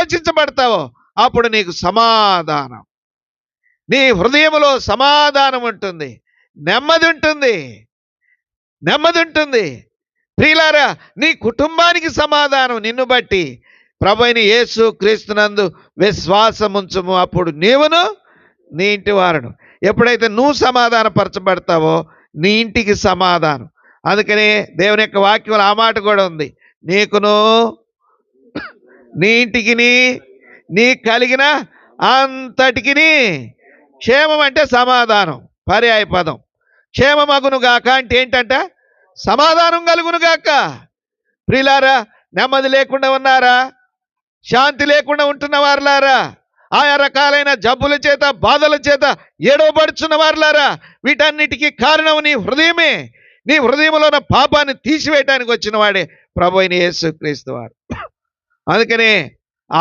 ఆలోచించబడతావో అప్పుడు నీకు సమాధానం, నీ హృదయంలో సమాధానం ఉంటుంది, నెమ్మది ఉంటుంది, నెమ్మది ఉంటుంది. ప్రియులారా, నీ కుటుంబానికి సమాధానం నిన్ను బట్టి. ప్రభువైన యేసు క్రీస్తునందు విశ్వాసముంచుము, అప్పుడు నీవును నీ ఇంటి వారును. ఎప్పుడైతే నువ్వు సమాధానపరచబడతావో నీ ఇంటికి సమాధానం. అందుకనే దేవుని యొక్క వాక్యంలో ఆ మాట కూడా ఉంది, నీకును నీ ఇంటికి నీ కలిగిన అంతటికి క్షేమం. అంటే సమాధానం పర్యాయ పదం. క్షేమమగును గాక అంటే ఏంటంట? సమాధానం కలుగును గాక. ప్రియులారా, నెమ్మది లేకుండా ఉన్నారా? శాంతి లేకుండా ఉంటున్న వారులారా, ఆయా రకాలైన జబ్బుల చేత బాధల చేత ఏడవబడుచున్న వారులారా, వీటన్నిటికీ కారణం నీ హృదయమే. నీ హృదయంలో ఉన్న పాపాన్ని తీసివేయటానికి వచ్చిన వాడే ప్రభువైన యేసుక్రీస్తు వారు. అందుకనే